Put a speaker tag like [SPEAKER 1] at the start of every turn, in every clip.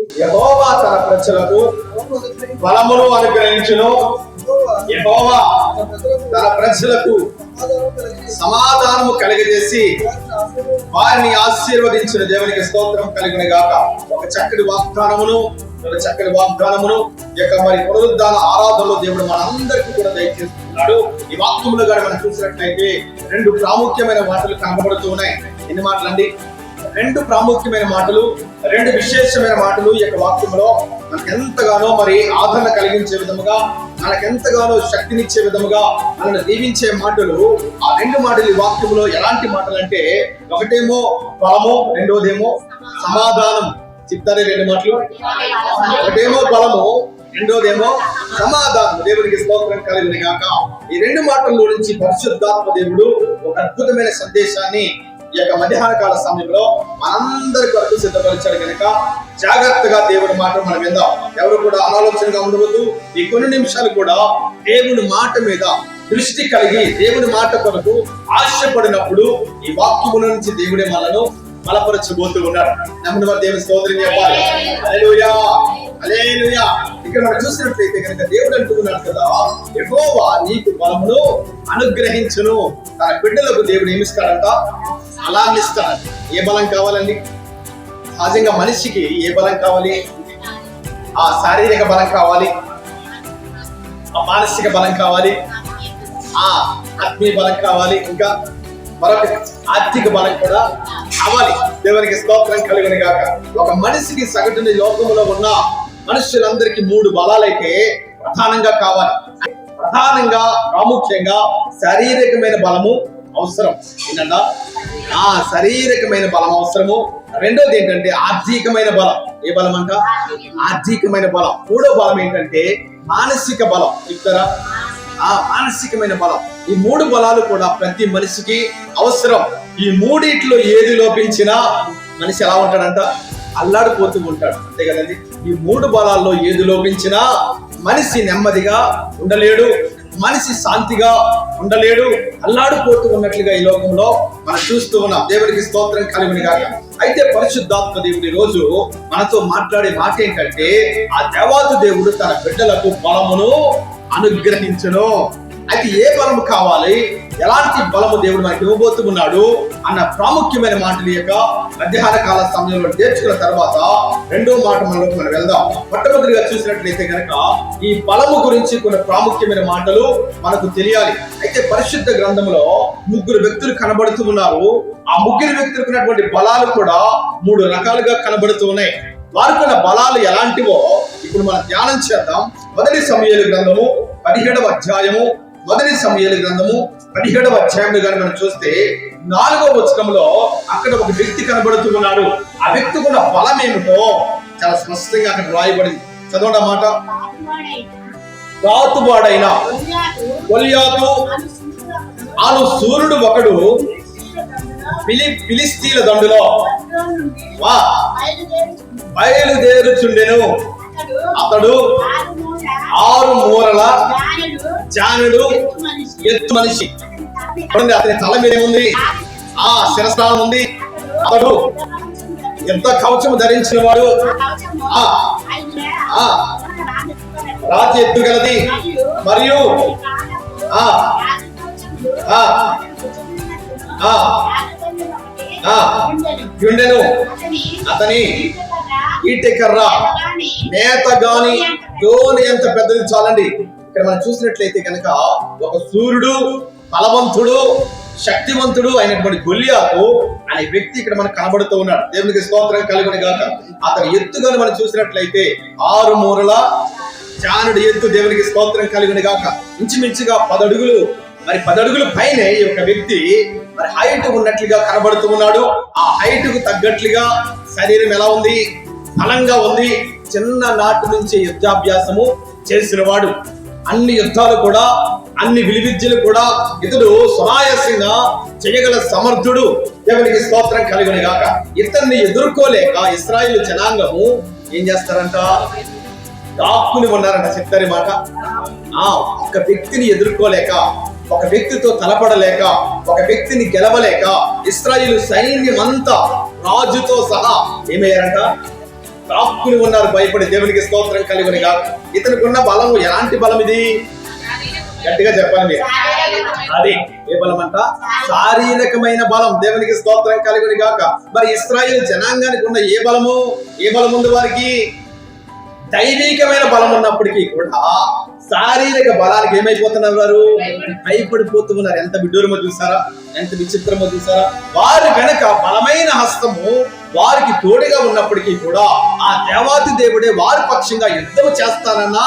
[SPEAKER 1] యెహోవా తన ప్రజలకు బలమును అనుగ్రహించును. యెహోవా తన ప్రజలకు సమాధానము కలిగజేసి వారిని ఆశీర్వదించిన దేవునికి స్తోత్రం కలుగును గాక. ఒక చక్కటి వాగ్దానమును మరి పునరుద్ధాన ఆరాధనలో దేవుడు మనందరికీ కూడా దయచేస్తున్నాడు. ఈ వాక్యములు గాని మనం చూసినట్లయితే రెండు ప్రాముఖ్యమైన మాటలు కనబడుతూ ఉన్నాయి. ఎన్ని మాటలండి? రెండు ప్రాముఖ్యమైన మాటలు, రెండు విశేషమైన మాటలు ఈ యొక్క వాక్యంలో మనకు ఎంతగానో మరి ఆదరణ కలిగించే విధముగా, మనకెంతగానో శక్తినిచ్చే విధముగా, మనల్ని దీవించే మాటలు. ఆ రెండు మాటలు ఈ వాక్యంలో ఎలాంటి మాటలు అంటే, ఒకటేమో బలము, రెండోదేమో సమాధానం. చెప్తారే రెండు మాటలు? ఒకటేమో బలము, రెండోదేమో సమాధానం. దేవునికి స్తోత్రం కలుగును గాక. ఈ రెండు మాటల్లో నుంచి పరిశుద్ధాత్మ దేవుడు ఒక అద్భుతమైన సందేశాన్ని ఈ యొక్క మధ్యాహ్న కాల సమయంలో మనందరి కొరకు సిద్ధపరిచాడు కనుక జాగ్రత్తగా దేవుడి మాట మనం విందాం. ఎవరు కూడా అనాలోచనగా ఉండవద్దు. ఈ కొన్ని నిమిషాలు కూడా దేవుని మాట మీద దృష్టి కలిగి దేవుని మాట కొరకు ఆశపడినప్పుడు ఈ వాక్యముల నుంచి దేవుడే మనను బలపరచబోతూ ఉన్నాడు. నమ్మిన వారు దేవుని స్తోత్రం చెప్పాలి. హల్లెలూయా, హల్లెలూయా. ఇక్కడ మనం చూసినట్లయితే కనుక దేవుడు అంటున్నాడు కదా, యెహోవా నీకు బలమును అనుగ్రహించును. తన బిడ్డలకు దేవుడు ఏమిస్తాడంట? బలాన్ని ఇస్తాడు. ఏ బలం కావాలండి? సహజంగా మనిషికి ఏ బలం కావాలి? ఆ శారీరక బలం కావాలి, ఆ మానసిక బలం కావాలి, ఆ ఆత్మీయ బలం కావాలి, ఇంకా మరొక ఆర్థిక బలం కూడా కావాలి. దేవునికి స్తోత్రం కలుగును గాక. ఒక మనిషికి సగటున లోకంలో ఉన్న మనుషులందరికీ మూడు బలాలైతే ప్రధానంగా కావాలి. ప్రధానంగా ప్రాముఖ్యంగా శారీరకమైన బలము అవసరం. ఏంటంటే శారీరకమైన బలం అవసరము. రెండోది ఏంటంటే ఆర్థికమైన బలం. ఏ బలం అంట? ఆర్థికమైన బలం. మూడో బలం ఏంటంటే మానసిక బలం. చెప్తారా? మానసికమైన బలం. ఈ మూడు బలాలు కూడా ప్రతి మనిషికి అవసరం. ఈ మూడిట్లో ఏది లోపించినా మనిషి ఎలా ఉంటాడంట? అల్లాడిపోతూ ఉంటాడు. అంతే కదండి? ఈ మూడు బలాల్లో ఏది లోపించినా మనిషి నెమ్మదిగా ఉండలేడు, మనిషి శాంతిగా ఉండలేడు, అల్లాడిపోతూ ఉన్నట్లుగా ఈ లోకంలో మనం చూస్తూ ఉన్నాం. దేవుడికి స్తోత్రం కలుగును గాక. అయితే పరిశుద్ధాత్మ దేవుడు ఈ రోజు మనతో మాట్లాడే మాట ఏంటంటే, ఆ దేవాది దేవుడు తన బిడ్డలకు బలమును అనుగ్రహించును. అయితే ఏ బలము కావాలి, ఎలాంటి బలము దేవుడు మనకి ఇవ్వబోతున్నాడు అన్న ప్రాముఖ్యమైన మాటల యొక్క మధ్యాహ్న కాల సమయంలో నేర్చుకున్న తర్వాత రెండో మాట మనలోకి మనం వెళ్దాం. మొట్టమొదటిగా చూసినట్లయితే కనుక ఈ బలము గురించి కొన్ని ప్రాముఖ్యమైన మాటలు మనకు తెలియాలి. అయితే పరిశుద్ధ గ్రంథంలో ముగ్గురు వ్యక్తులు కనబడుతూ ఉన్నారు. ఆ ముగ్గురు వ్యక్తులకు ఉన్నటువంటి బలాలు కూడా మూడు రకాలుగా కనబడుతూ ఉన్నాయి. వారికున్న బలాలు ఎలాంటివో ఇప్పుడు మనం ధ్యానం చేద్దాం. మొదటి సమూయేలు గ్రంథము 17వ అధ్యాయము, మొదటి సమూయేలు గ్రంథము 17వ అధ్యాయంలో కానీ మనం చూస్తే 4వ వచనంలో అక్కడ ఒక వ్యక్తి కనబడుతూ ఉన్నాడు. ఆ వ్యక్తికి ఉన్న బలం ఏమిటో చాలా స్పష్టంగా అక్కడ రాయబడింది. చదవండి ఆ మాట. రాతుబాడైన గొల్యాతు అను సూర్యుడు ఒకడు ఫిలిస్తీయుల దండులో బయలుదేరుచుండెను. అతడు 6 మూరల జానుడు, ఎత్తు మనిషి. అతని తల మీద ఏముంది? శిరస్నానం ఉంది. అతడు ఎంత కవచము ధరించిన వాడు, రాతి ఎత్తు గలది, మరియు యుండెను. అతని ఈటెకర్ర నేత గాని యోని ఎంత పెద్దది చాలండి. ఇక్కడ మనం చూసినట్లయితే కనుక ఒక సూర్యుడు, బలవంతుడు, శక్తివంతుడు అయినటువంటి గొల్యాతు అనే వ్యక్తి ఇక్కడ మనకు కనబడుతూ ఉన్నాడు. దేవునికి స్తోత్రం కలుగును గాక. అతని ఎత్తుగాను మనం చూసినట్లయితే 6 మూరల జానుడి ఎత్తు. దేవునికి స్తోత్రం కలుగును గాక. ఇంచుమించుగా 10 అడుగులు, మరి 10 అడుగుల పైనే ఈ యొక్క వ్యక్తి మరి హైట్ ఉన్నట్లుగా కనబడుతూ ఉన్నాడు. ఆ హైట్ కు తగ్గట్లుగా శరీరం ఎలా ఉంది? బలంగా ఉంది. చిన్న నాటి నుంచి యుద్ధాభ్యాసము చేసిన వాడు. అన్ని యుద్ధాలు కూడా, అన్ని విలువిద్యలు కూడా ఇతడు సునాయాసంగా చేయగల సమర్థుడు. దేవునికి స్తోత్రం కలుగును గాక. ఇతన్ని ఎదుర్కోలేక ఇశ్రాయేలు జనాంగము ఏం చేస్తారంట? దాక్కుని ఉన్నారంట. చెప్తారు మాట. ఒక వ్యక్తిని ఎదుర్కోలేక, ఒక వ్యక్తితో తలపడలేక, ఒక వ్యక్తిని గెలవలేక ఇశ్రాయేలు సైన్యం అంతా రాజుతో సహా ఏమయ్యారంట? దాక్కుని ఉన్నారు భయపడి. దేవునికి స్తోత్రం కలుగును గాక. ఇతనికి ఉన్న బలము ఎలాంటి బలం ఇది? గట్టిగా చెప్పాలి మీరు. అది ఏ బలం అంట? శారీరకమైన బలం. దేవునికి స్తోత్రం కలుగును గాక. మరి ఇశ్రాయేలు జనాంగానికి ఉన్న ఏ బలము? ఏ బలం ఉంది వారికి? దైవికమైన బలం ఉన్నప్పటికీ కూడా శారీరక బలానికి ఏమైపోతున్నారు? వారు భయపడిపోతూ ఉన్నారు. ఎంత విడ్డూరమో చూసారా, ఎంత విచిత్రమో చూసారా. వారు గనక బలమైన హస్తము వారికి తోడుగా ఉన్నప్పటికీ కూడా ఆ దేవాతి దేవుడే వారి పక్షంగా యుద్ధం చేస్తానన్న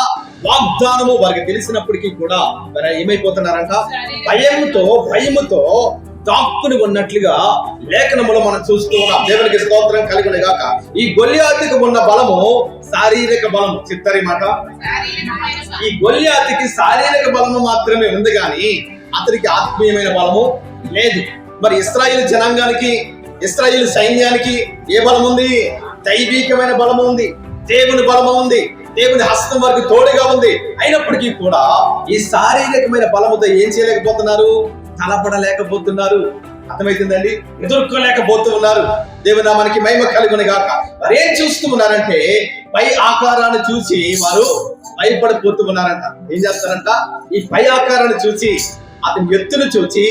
[SPEAKER 1] వాగ్దానము వారికి తెలిసినప్పటికీ కూడా మరి ఏమైపోతున్నారంట? భయముతో దాక్కుని ఉన్నట్లుగా లేఖనములో మనం చూస్తూ ఉన్నాం. దేవునికి స్తోత్రం కలుగును గాక. ఈ గొల్యాతుకు ఉన్న బలము శారీరక బలము. చిత్తరి మాట. ఈ గొల్యాతుకి శారీరక బలము మాత్రమే ఉంది గాని అతనికి ఆత్మీయమైన బలము లేదు. మరి ఇశ్రాయేలు జనాంగానికి, ఇశ్రాయేలు సైన్యానికి ఏ బలం ఉంది? దైవికమైన బలము ఉంది, దేవుని బలము ఉంది, దేవుని హస్తం వారికి తోడుగా ఉంది. అయినప్పటికీ కూడా ఈ శారీరకమైన బలముతో ఏం చేయలేకపోతున్నారు? తలపడలేకపోతున్నారు. అర్థమవుతుందండి? ఎదుర్కోలేకపోతూ ఉన్నారు. దేవుని నామానికి మహిమ కలుగును గాక. వారు ఏం చూస్తూ ఉన్నారంటే పై ఆకారాన్ని చూసి వారు భయపడిపోతూ ఉన్నారంట. ఏం చేస్తారంట? ఈ పై ఆకారాన్ని చూసి, అతని ఎత్తును చూచి,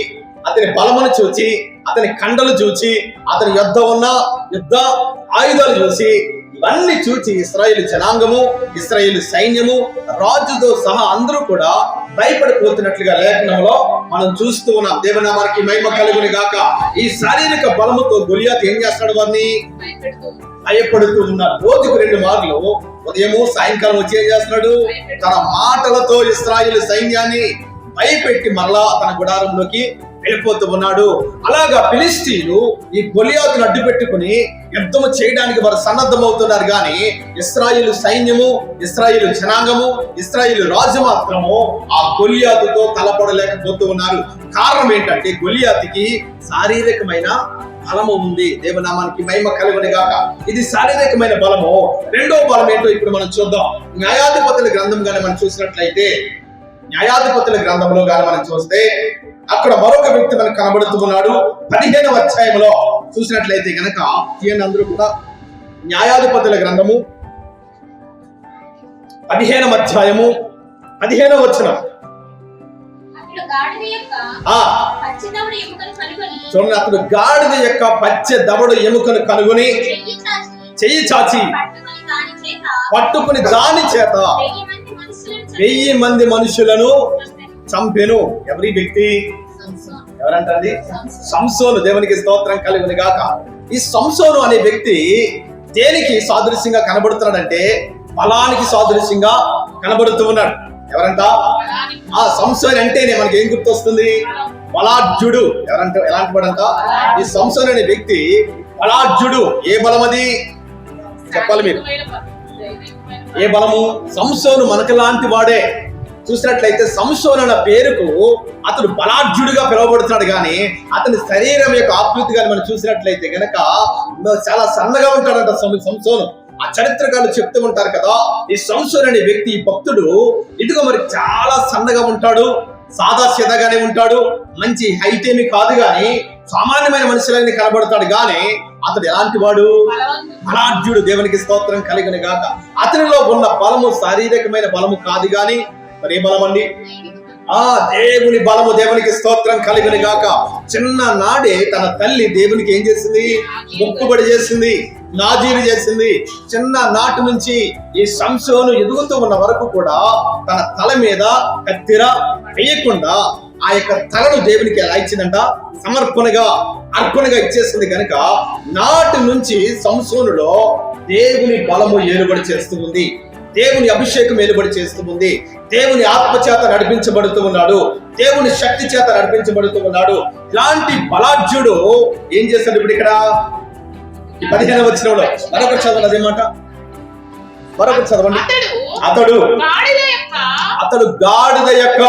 [SPEAKER 1] అతని బలమును చూచి, అతని కండలు చూచి, అతని యుద్ధ ఆయుధాలు చూసి, ఇవన్నీ చూచి ఇశ్రాయేలు జనాంగము, ఇశ్రాయేలు సైన్యము, రాజుతో సహా అందరూ కూడా భయపడిపోతున్నట్లుగా లేఖనంలో మనం చూస్తూ ఉన్నాం. దేవనామానికి మహిమ కలుగును గాక. ఈ శారీరక బలముతో గొలియాతు ఏం చేస్తాడు? వారిని భయపడుతూ ఉన్నారు. రోజుకు 2 మార్లు, ఉదయము సాయంకాలం వచ్చి ఏం చేస్తున్నాడు? తన మాటలతో ఇశ్రాయేలు సైన్యాన్ని భయపెట్టి మరలా తన గుడారంలోకి వెళ్ళిపోతూ ఉన్నాడు. అలాగా ఫిలిష్తీయులు ఈ గొలియాతును అడ్డు పెట్టుకుని యుద్ధము చేయడానికి వారు సన్నద్ధమవుతున్నారు. కానీ ఇశ్రాయేలు సైన్యము, ఇశ్రాయేలు జనాంగము, ఇశ్రాయేలు రాజు మాత్రము ఆ గొలియాతుతో తలపడలేకపోతూ ఉన్నారు. కారణం ఏంటంటే గొలియాతుకి శారీరకమైన బలము ఉంది. దేవనామానికి మహిమ కలుగును గాక. ఇది శారీరకమైన బలము. రెండో బలం ఏంటో ఇప్పుడు మనం చూద్దాం. న్యాయాధిపతుల గ్రంథం గాని మనం చూసినట్లయితే, న్యాయాధిపతుల గ్రంథంలో గాని మనం చూస్తే అక్కడ మరొక వ్యక్తి మనకు కనబడుతూ ఉన్నాడు. 15వ అధ్యాయంలో చూసినట్లయితే గనక అందరూ కూడా న్యాయాధిపతుల గ్రంథము 15వ అధ్యాయము 15వ వచనం. చూడండి, అతడు గాడిద యొక్క పచ్చ దవడు ఎముకను కనుగొని చెయ్యి చాచి పట్టుకుని దాని చేత 1000 మంది మనుషులను చంపెను. ఎవరి వ్యక్తి? ఎవరంటండి? సంసోను. దేవునికి స్తోత్రం కలుగును గాక. ఈ సంసోను అనే వ్యక్తి దేనికి సాదృశ్యంగా కనబడుతున్నాడంటే బలానికి సాదృశ్యంగా కనబడుతూ ఉన్నాడు. ఎవరంట? ఆ సంసోను అంటేనే మనకి ఏం గుర్తొస్తుంది? బలాఢ్యుడు. ఎవరంటే ఎలాంటి వాడంట? ఈ సంసోను అనే వ్యక్తి బలాఢ్యుడు. ఏ బలం అది చెప్పాలి మీరు? ఏ బలము? సంసోను మనకు లాంటి వాడే. చూసినట్లయితే సంసోను అన్న పేరుకు అతడు బలాఢ్యుడిగా పిలువబడుతున్నాడు. కానీ అతని శరీరం యొక్క ఆకృతిగా మనం చూసినట్లయితే గనక చాలా సన్నగా ఉంటాడంట సంసోను. ఆ చరిత్రకారులు చెప్తూ ఉంటారు కదా, ఈ సంసోను అనే వ్యక్తి, ఈ భక్తుడు ఇదిగో మరి చాలా సన్నగా ఉంటాడు, సాదా సీదాగానే ఉంటాడు, మంచి హైట్ ఏమి కాదు, కానీ సామాన్యమైన మనుషులని కనబడతాడు. కానీ అతడు ఎలాంటి వాడు? బలాఢ్యుడు. దేవునికి స్తోత్రం కలుగును గాక. అతనిలో ఉన్న బలము శారీరకమైన బలము కాదు, కానీ మరి ఏ బలం అండి? దేవుని బలము. దేవునికి స్తోత్రం కలుగును గాక. చిన్న నాడే తన తల్లి దేవునికి ఏం చేసింది? మొక్కుబడి చేసింది, నాజీరు చేసింది. చిన్న నాటి నుంచి ఈ సంసోను ఎదుగుతూ ఉన్న వరకు కూడా తన తల మీద కత్తిర వేయకుండా ఆ యొక్క తలను దేవునికి ఎలా ఇచ్చిందంట? అర్పణగా ఇచ్చేసింది. కనుక నాటి నుంచి సంసోనులో దేవుని బలము ఏలుబడి చేస్తూ ఉంది, దేవుని అభిషేకం ఏలుబడి చేస్తూ ఉంది, దేవుని ఆత్మ చేత నడిపించబడుతూ ఉన్నాడు, దేవుని శక్తి చేత నడిపించబడుతూ ఉన్నాడు. ఇలాంటి బలాఢ్యుడు ఏం చేస్తాడు? ఇప్పుడు ఇక్కడ ఈ 15వ వచనంలో మరొకటి చదవండి. అదేమాట మరొకటి చదవండి. అతడు గాడిద యొక్క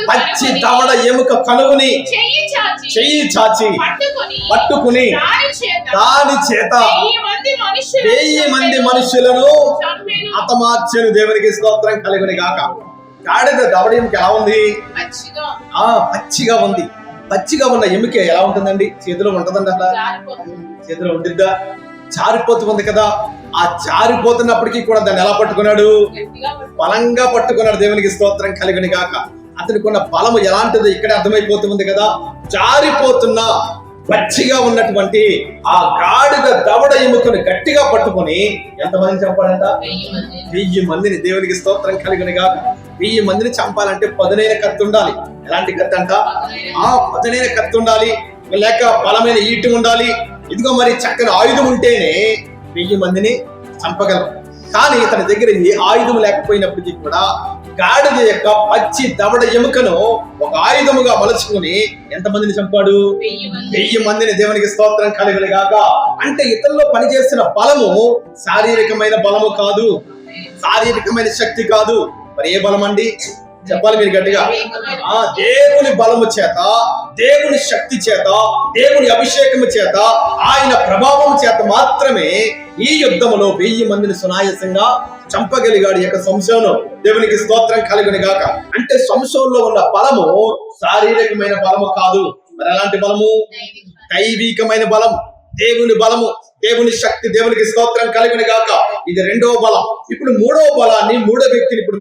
[SPEAKER 1] పచ్చి దవడ ఎముక కనుగొని చెయ్యి చాచి పట్టుకుని దాని చేత 1000 మంది మనుషులను హతమార్చెను. దేవునికి స్తోత్రం కలుగును గాక. గాడిద దవడ ఎముక ఎలా ఉంది? పచ్చిగా ఉంది. పచ్చిగా ఉన్న ఎముక ఎలా ఉంటుందండి? చేతిలో ఉంటుందండి? అట్లా చేతిలో ఉండిద్దా? జారిపోతుంది కదా. ఆ జారిపోతున్నప్పటికీ కూడా దాన్ని ఎలా పట్టుకున్నాడు? బలంగా పట్టుకున్నాడు. దేవునికి స్తోత్రం కలుగును గాక. అతనికి ఉన్న బలము ఎలాంటిదో ఇక్కడే అర్థమైపోతుంది కదా. జారిపోతున్నా పచ్చిగా ఉన్నటువంటి ఆ గాడిద దవడ ఎముకను గట్టిగా పట్టుకొని ఎంతమందిని చంపాడంట? 1000 మందిని. దేవునికి స్తోత్రం కలుగును గాక. 1000 మందిని చంపాలంటే పదునైన కత్తి ఉండాలి. ఎలాంటి కత్తి అంట? పదునైన కత్తి ఉండాలి, లేక బలమైన ఈటు ఉండాలి. ఇదిగో మరి చక్కని ఆయుధం ఉంటేనే 1000 మందిని చంపగలరు. కానీ తన దగ్గర ఏ ఆయుధం లేకపోయినప్పటికీ కూడా గాడిద యొక్క పచ్చి దవడ ఎముకను ఒక ఆయుధముగా మలుచుకుని ఎంతమందిని చంపాడు? 1000 మందిని. దేవునికి స్తోత్రం కలుగును గాక. అంటే ఇతరుల్లో పనిచేసిన బలము శారీరకమైన బలము కాదు, శారీరకమైన శక్తి కాదు. మరి ఏ బలం అండి? చెప్పాలి మీరు గట్టిగా. దేవుని బలము చేత, దేవుని శక్తి చేత, దేవుని అభిషేకము చేత, ఆయన ప్రభావం చేత మాత్రమే ఈ యుద్ధములో 1000 మందిని సునాయాసంగా చంపగలిగాడు యొక్క సంసోను. దేవునికి స్తోత్రం కలుగును గాక. అంటే సంసోనులో ఉన్న బలము శారీరకమైన బలము కాదు. మరి ఎలాంటి బలము? దైవికమైన బలం, దేవుని బలము, దేవుని శక్తి. దేవునికి స్తోత్రం కలుగును గాక. ఇది రెండవ బలం. ఇప్పుడు మూడవ బలాన్ని, మూడో వ్యక్తిని ఇప్పుడు